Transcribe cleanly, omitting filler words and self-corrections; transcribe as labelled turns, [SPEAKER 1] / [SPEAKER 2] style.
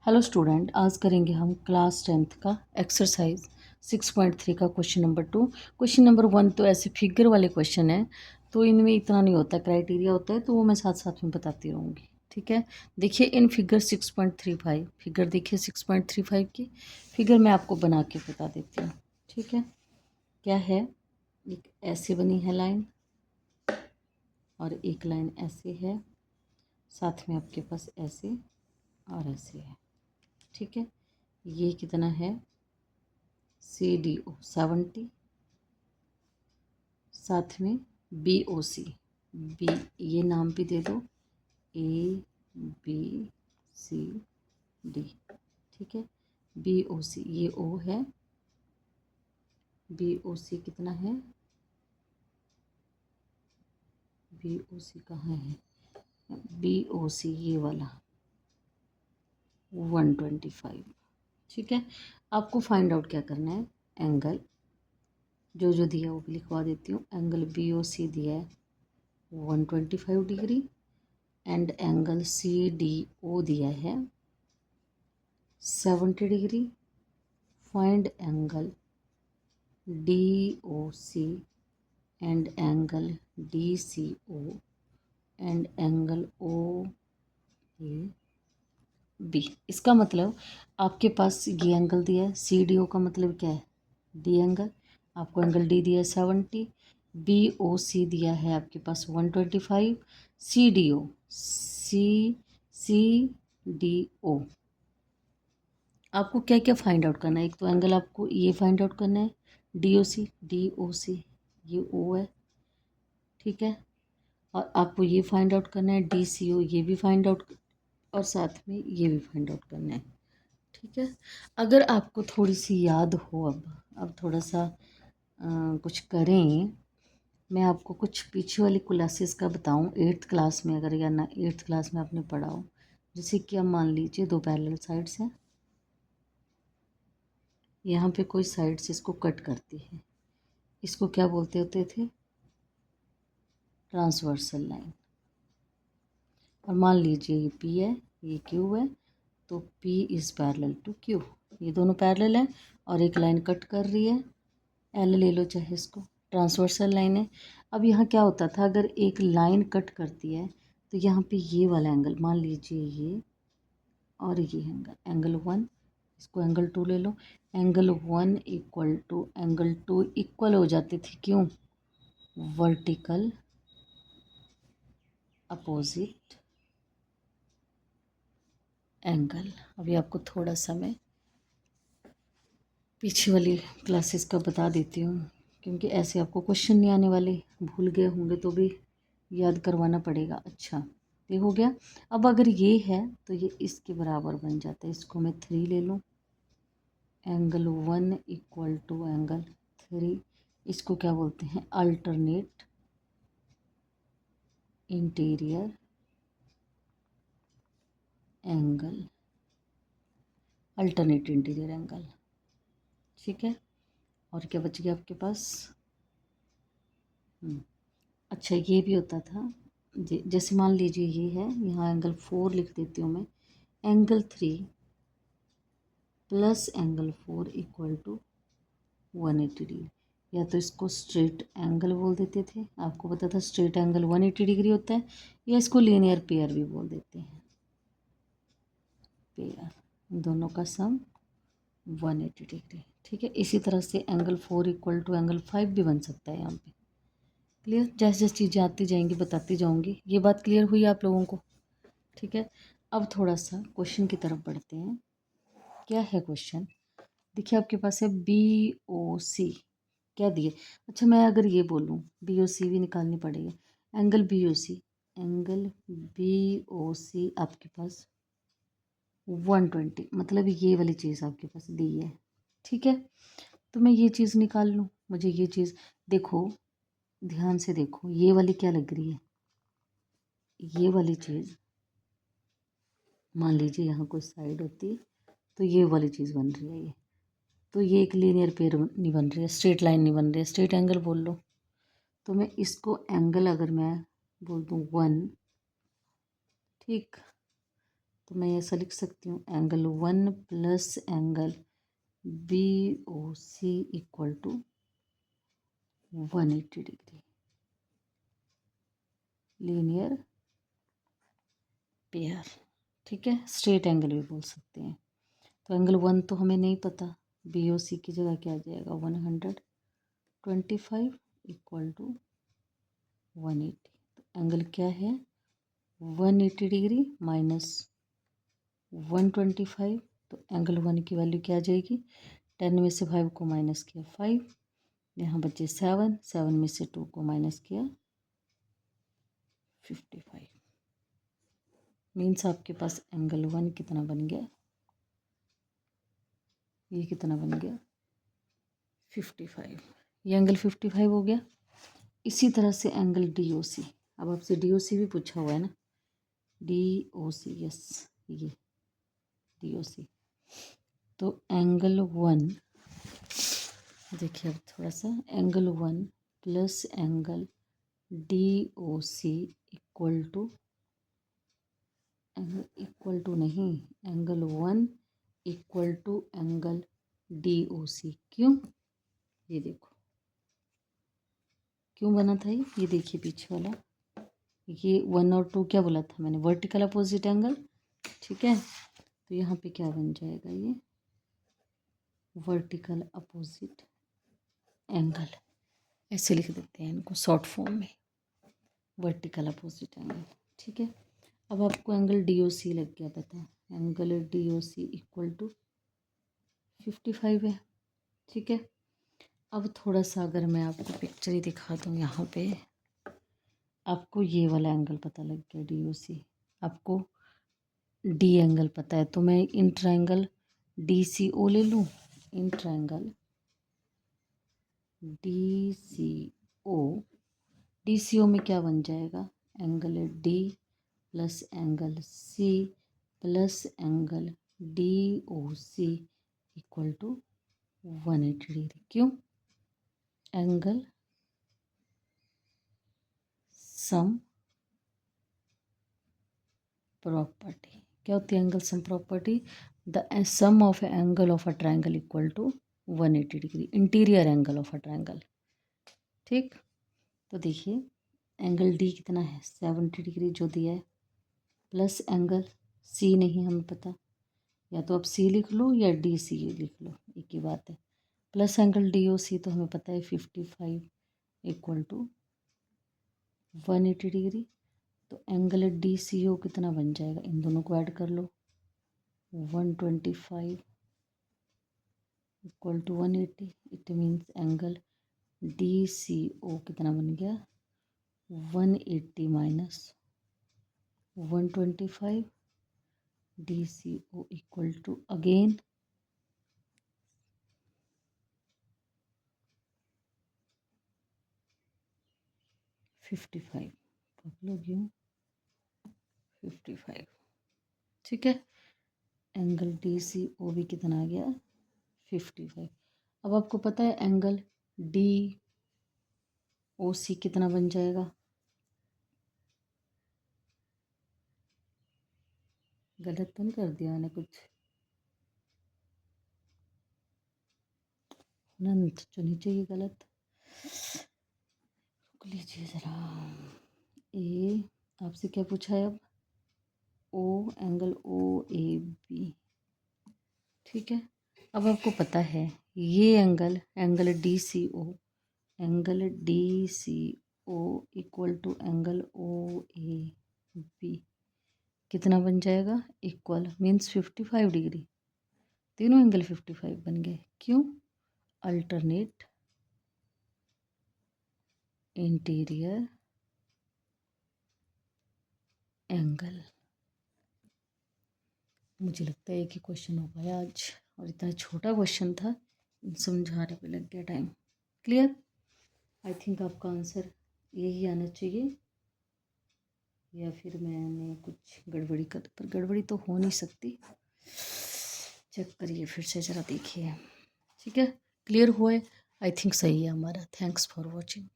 [SPEAKER 1] Hello student, आज करेंगे हम क्लास 10th का एक्सरसाइज 6.3 का क्वेश्चन नंबर 2। क्वेश्चन नंबर 1 तो ऐसे फिगर वाले क्वेश्चन है, तो इनमें इतना नहीं होता, क्राइटेरिया होता है, तो वो मैं साथ साथ में बताती रहूँगी। ठीक है, देखिए इन फिगर 6.35 फिगर देखिए 6.35 की फिगर मैं आपको बना के बता देती हूँ। ठीक है, क्या है, एक ऐसे बनी है लाइन और एक लाइन ऐसे है, साथ में आपके पास ऐसे और ऐसे है। ठीक है, ये कितना है, CDO 70, साथ में BOC, बी ये नाम भी दे दो, ABCD। ठीक है, BOC ये O है, BOC कितना है, BOC कहाँ है, BOC ये वाला 125। ठीक है, आपको फाइंड आउट क्या करना है, एंगल जो दिया वो भी लिखवा देती हूँ। एंगल BOC दिया है 125 डिग्री एंड एंगल CDO दिया है 70 degree. Find angle DOC and angle DCO and angle OAB। इसका मतलब आपके पास ये एंगल दिया है, CDO का मतलब क्या है, D एंगल, आपको एंगल D दिया है 70, BOC दिया है आपके पास 125, CDO आपको क्या क्या फाइंड आउट करना है। एक तो एंगल आपको ये फाइंड आउट करना है, DOC ये O है। ठीक है, और आपको ये फाइंड आउट करना है DCO, ये भी फाइंड आउट, और साथ में ये भी फाइंड आउट करना है। ठीक है, अगर आपको थोड़ी सी याद हो, अब थोड़ा सा कुछ करें, मैं आपको कुछ पीछे वाली क्लासेस का बताऊं, 8th क्लास में अगर, या ना 8th क्लास में आपने पढ़ा हो, जैसे कि अब मान लीजिए दो पैरेलल साइड्स हैं, यहाँ पे कोई साइड्स इसको कट करती है, इसको क्या बोलते होते थे, ट्रांसवर्सल लाइन। और मान लीजिए ये P है, ये Q है, तो P is parallel to Q, ये दोनों पैरेलल हैं और एक लाइन कट कर रही है, L ले लो चाहे इसको, ट्रांसवर्सल लाइन है। अब यहाँ क्या होता था, अगर एक लाइन कट करती है तो यहाँ पे ये वाला एंगल, मान लीजिए ये और ये एंगल 1, इसको एंगल 2 ले लो, angle 1 equal to angle 2 equal हो जाते थे, क्यों, वर्टिकल अपोजिट एंगल। अभी आपको थोड़ा सा मैं पीछे वाली क्लासेस का बता देती हूँ, क्योंकि ऐसे आपको क्वेश्चन नहीं आने वाले, भूल गए होंगे तो भी याद करवाना पड़ेगा। अच्छा, ये हो गया। अब अगर ये है तो ये इसके बराबर बन जाता है, इसको मैं 3 ले लूँ, एंगल 1 इक्वल टू एंगल 3, इसको क्या बोलते हैं, alternate interior angle, alternate interior angle. ठीक है, और क्या बच गया आपके पास, अच्छा ये भी होता था, जैसे मान लीजिए ये है, यहाँ एंगल 4 लिख देती हूँ मैं, angle 3 plus angle 4 equal to 180 degree, या तो इसको स्ट्रेट एंगल बोल देते थे, आपको पता था स्ट्रेट एंगल 180 डिग्री होता है, या इसको लीनियर पेयर भी बोल देते हैं, पेयर, दोनों का सम 180 डिग्री। ठीक है, इसी तरह से एंगल 4 इक्वल टू एंगल 5 भी बन सकता है यहाँ पे। क्लियर, जैसे जैसे चीज़ें आती जाएंगी बताती जाऊँगी, ये बात क्लियर हुई आप लोगों को। ठीक है, अब थोड़ा सा क्वेश्चन की तरफ बढ़ते हैं। क्या है क्वेश्चन, देखिए आपके पास है BOC, क्या दिए, अच्छा मैं अगर ये बोलूँ BOC भी निकालनी पड़ेगी, एंगल BOC आपके पास 120, मतलब ये वाली चीज़ आपके पास दी है। ठीक है, तो मैं ये चीज़ निकाल लूँ, मुझे ये चीज़, देखो ध्यान से देखो, ये वाली क्या लग रही है, ये वाली चीज़, मान लीजिए यहाँ कोई साइड होती तो ये वाली चीज़ बन रही है, ये तो ये एक लीनियर पेयर नहीं बन रही है, स्ट्रेट लाइन नहीं बन रही है, स्ट्रेट एंगल बोल लो। तो मैं इसको एंगल अगर मैं बोल दूँ 1, ठीक, तो मैं ऐसा लिख सकती हूँ angle 1 plus angle BOC equal to 180 degree, linear pair. ठीक है, स्ट्रेट एंगल भी बोल सकते हैं। तो एंगल 1 तो हमें नहीं पता, BOC की जगह क्या आ जाएगा 125 इक्वल टू 180। तो एंगल क्या है 180 डिग्री माइनस 125। तो एंगल 1 की वैल्यू क्या आ जाएगी, 10 में से 5 को माइनस किया 5, यहाँ बचे 7, 7 में से 2 को माइनस किया 55। मीन्स आपके पास एंगल 1 कितना बन गया, ये कितना बन गया 55। ये एंगल 55 हो गया। इसी तरह से एंगल DOC, अब आपसे DOC भी पूछा हुआ है ना, DOC, यस ये DOC। तो एंगल 1 देखिए, अब थोड़ा सा angle 1 plus angle DOC equal to नहीं, angle 1 equal to angle DOC। क्यों, ये देखो क्यों बना था ये देखिए पीछे वाला, ये 1 और 2 क्या बोला था मैंने, वर्टिकल अपोजिट एंगल। ठीक है, तो यहाँ पे क्या बन जाएगा, ये वर्टिकल अपोजिट एंगल, ऐसे लिख देते हैं इनको शॉर्ट फॉर्म में, वर्टिकल अपोजिट एंगल। ठीक है, अब आपको एंगल DOC लग गया पता, एंगल DOC इक्वल टू 55 है। ठीक है, अब थोड़ा सा अगर मैं आपको पिक्चर ही दिखा दूँ, यहाँ पे आपको ये वाला एंगल पता लग गया DOC, आपको D एंगल पता है, तो मैं इन ट्रायंगल DCO ले लूँ, इन ट्रायंगल DCO में क्या बन जाएगा, angle D plus angle C plus angle DOC equal to 180 degree. क्यों, एंगल सम प्रॉपर्टी, क्या होती है angle sum property, the sum of angle of a triangle equal to 180 degree, interior angle of a triangle. ठीक, तो देखिए angle D कितना है 70 degree जो दिया है, प्लस एंगल C नहीं हमें पता, या तो आप C लिख लो या DC लिख लो, एक ही बात है, प्लस एंगल DOC तो हमें पता है 55 इक्वल टू 180 डिग्री। तो एंगल DCO कितना बन जाएगा, इन दोनों को ऐड कर लो, 125 equal to 180। It means angle DCO कितना बन गया 180 minus 125, DCO equal to again 55, लोग यूँ 55। ठीक है, एंगल DCO भी कितना आ गया 55। अब आपको पता है एंगल DOC कितना बन जाएगा, गलत तो नहीं कर दिया मैंने कुछ, ना तो नहीं चाहिए गलत, रुक लीजिए ज़रा। ए आपसे क्या पूछा है अब, एंगल OAB। ठीक है, अब आपको पता है ये angle DCO equal to angle OAB कितना बन जाएगा, इक्वल मीन्स 55 डिग्री, तीनों एंगल 55 बन गए। क्यों, अल्टरनेट इंटीरियर एंगल। मुझे लगता है कि क्वेश्चन हो पाया आज, और इतना छोटा क्वेश्चन था, समझाने पे लग गया टाइम। क्लियर, आई थिंक आपका आंसर यही आना चाहिए, या फिर मैंने कुछ गड़बड़ी कर, पर गड़बड़ी तो हो नहीं सकती, चेक करिए फिर से ज़रा देखिए। ठीक है, क्लियर हुआ है, आई थिंक सही है हमारा। Thanks for watching.